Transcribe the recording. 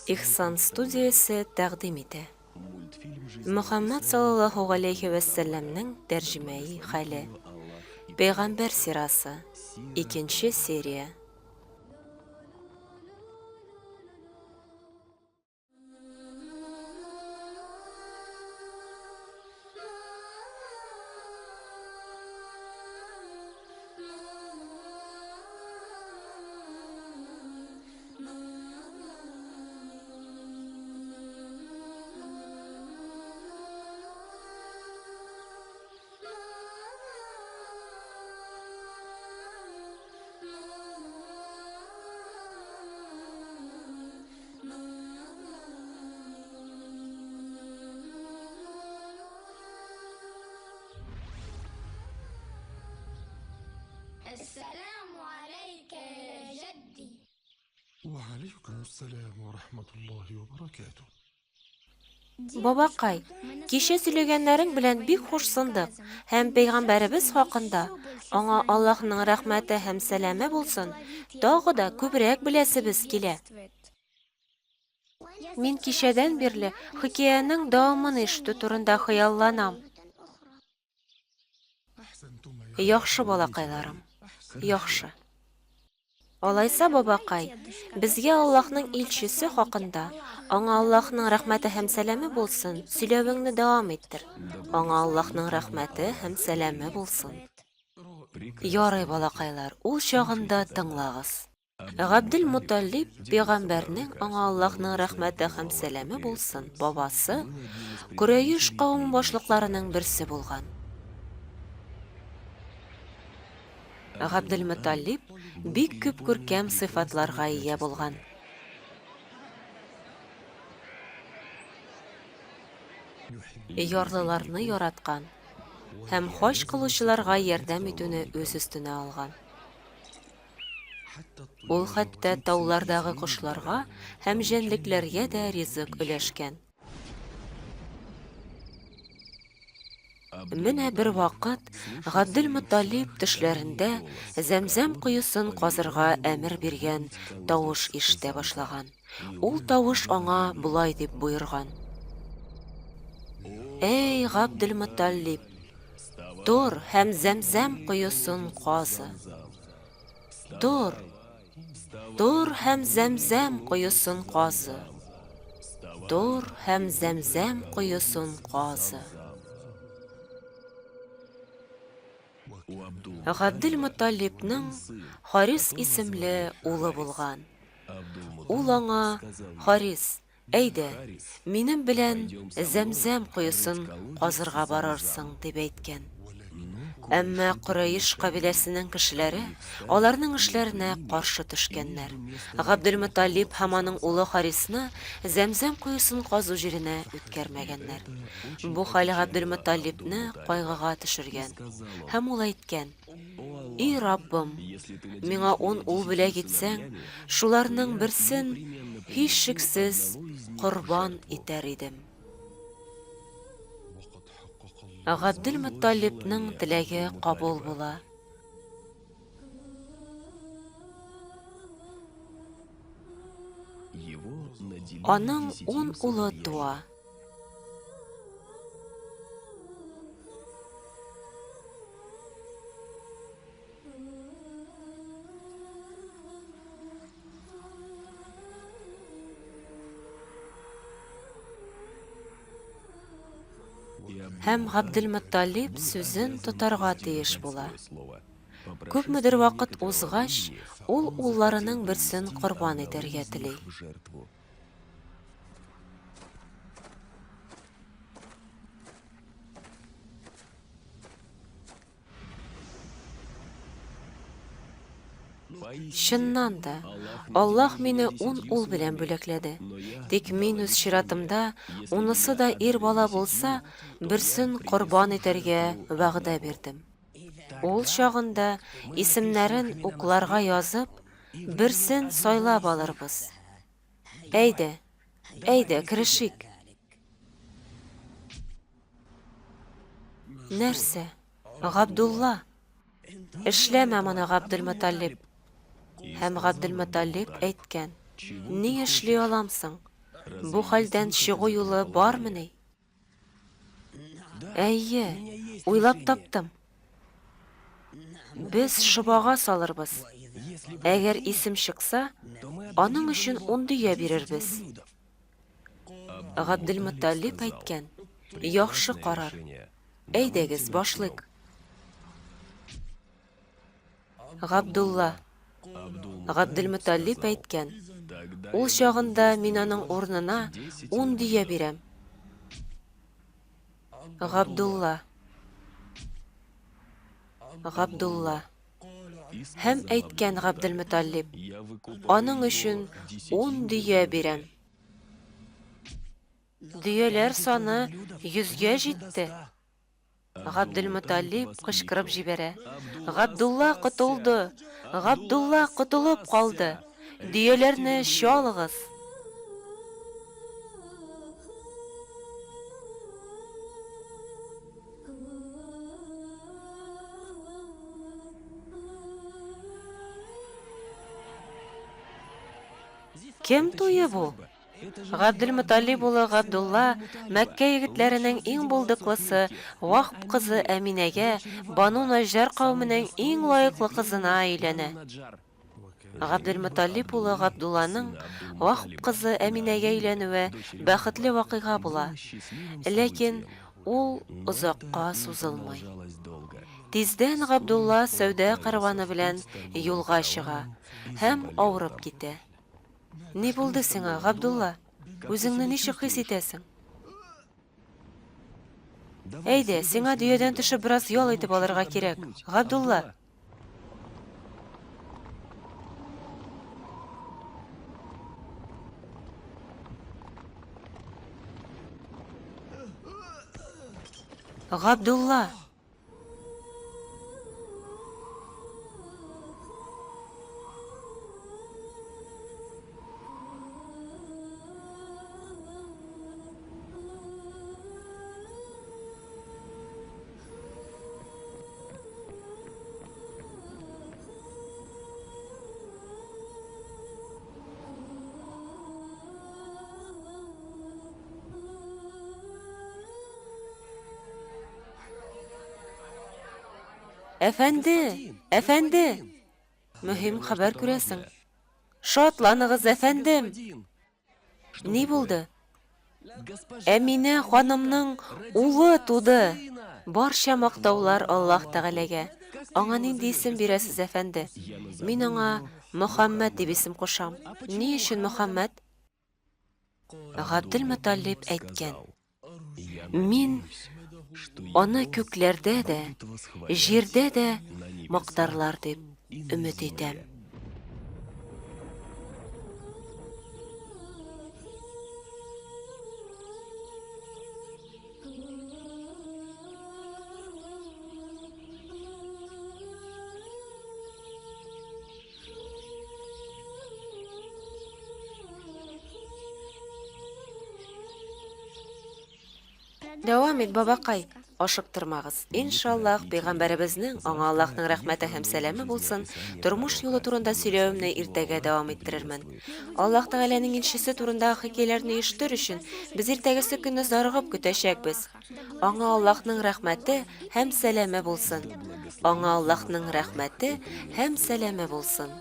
Ихсан студиясы тәкъдим итә. Мөхәммәд саллаллаһу алейхи ва сәлләмнең тәрҗемәи хәле. Пәйгамбәр сирасы. Икенче серия. السلام عليك يا جدي. وعليكم السلام ورحمة الله وبركاته. Бабакай, кичә сөйләгәннәрең белән бик хушсындык һәм пәйгамбәребез хакында, аңа Аллаһның рәхмәте һәм сәламе булсын, тагы да күбрәк беләсебез килә. Мин кичәдән бирле хикәянең дәвамын ишетү турында хыялланам. أحسنتم يا Яхшы балакайларым, яхшы. Алайса, бабакай, безгә Аллаһның илчесе хакында, аңа Аллаһның рәхмәте һәм сәламе булсын, сөйләвеңне дәвам иттер. Аңа Аллаһның рәхмәте һәм сәламе булсын. Ярый, балакайлар, ул чагында тыңлагыз. Габдел-Муталиб пәйгамбәрнең, аңа Аллаһның рәхмәте һәм сәламе булсын, бабасы Курайш кавым башлыкларының берсе булган. Габдел-Муталиб бик күп күркәм сыйфатларга ия булган. Ярлыларны яраткан һәм хаҗ кылучыларга ярдәм итүне үз өстенә алган. Ул хәтта таулардагы кошларга һәм җәнлекләргә дә ризык өләшкән. Менә бер вакыт Габдел-Муталиб төшләрендә Зәмзәм куесын казырга әмер биргән тавыш ишетә башлаган. Ул тавыш аңа булай дип буйрган: "Эй, Габдел-Муталиб, тор һәм Зәмзәм куесын казы. Тор, тор һәм Зәмзәм куесын казы. Тор һәм Зәмзәм куесын казы." Габдел-Муталибның Харис исемле улы булган. Ул аңа: "Харис, әйдә, минем белән Зәмзәм куесын казырга барырсың", дип әйткән. Әмма Курайш кабиләсенең кешеләре аларның эшләренә каршы төшкәннәр. Габдел-Муталиб һәм аның улы Харисны Зәмзәм куесын казу җиренә үткәрмәгәннәр. Бу хәл Габдел-Муталибны кайгыга төшергән. Һәм ул әйткән: "И Раббым, миңа 10 ул бүләк итсәң, шуларның берсен һичшиксез корбан итәр идем." Габдел-Муталибның теләге кабул була. Аның 10 улы туа. Һәм Габдел-Муталиб сүзен тотарга тиеш була. Күпмедер вакыт узгач, ул улларының берсен корбан итәргә тели. Чыннан да, Аллаһ мине 10 ул белән бүләкләде. Тик мин үз чиратымда, унысы да ир бала булса, берсен корбан итәргә вәгъдә бирдем. Ул чагында исемнәрен укларга язып, берсен сайлап алырбыз. Әйдә, әйдә, керешик. Нәрсә? Габдулла, эшләмә моны, Габдел-Муталиб. Һәм Габдел-Муталиб әйткән: Ни эшли аламсың? Бу хәлдән чыгу юлы бармыни? Әйе, уйлап таптым. Без шыбага салырбыз. Әгәр исем чыкса, аның өчен 10 дөя бирербез. Габделмөталлиб әйткән. Яхшы карар. Әйдәгез, башлыйк. Габдулла. Габделмөталлиб әйткән. Ул чагында мин аның урынына 10 дөя бирәм. Габдулла. Габдулла. Һәм әйткән Габделмөталлиб. Аның өчен 10 дөя бирәм. Дөяләр саны 100-гә җитте. Габделмөталлиб кычкырып җибәрә. Габдулла котылды. Габдулла котылып калды. Дөяләрне чалыгыз. Кем туе бу? Габделмөталлиб улы Габдулла Мәккә егетләренең иң булдыклысы, Вахб кызы Әминәгә, Бану Наҗар кавменең иң лаеклы кызына әйләнә. Габделмөталлиб улы Габдулланың Вахб кызы Әминәгә әйләнүе бәхетле вакыйга була. Ләкин ул озакка сузылмый. Тиздән Габдулла сәүдә карваны белән юлга чыга һәм авырып китә. Ни булды сиңа, Габдулла? Үзеңне ничек хис итәсең? Әйдә, сиңа дөядән төшеп бераз ял итеп алырга кирәк. Габдулла. Габдулла. Әфәнде, әфәнде. Мөһим хәбәр күрәсең. Шатланыгыз, әфәндем. Ни булды? Әминә ханымның улы туды. Барча мактаулар Аллаһ Тәгаләгә. Аңа нинди исем бирәсез, әфәнде? Мин аңа Мөхәммәд дип исем кушам. Ни өчен Мөхәммәд? Габделмөталлиб әйткән. Мин аны күкләрдә дә, җирдә дә мактарлар дип өмет итәм. Дәвам ит, бабакай. Ашыктырмагыз. Иншаллах, пәйгамбәребезнең, аңа Аллаһның рәхмәте һәм сәламе булсын, тормыш юлы турында сөйләвемне иртәгә дәвам иттерермен. Аллаһ Тәгаләнең илчесе турындагы хикәяләрне ишетер өчен без иртәгәсе көнне зарыгып көтәчәкбез. Аңа Аллаһның рәхмәте һәм сәламе булсын. Аңа Аллаһның рәхмәте һәм сәламе булсын.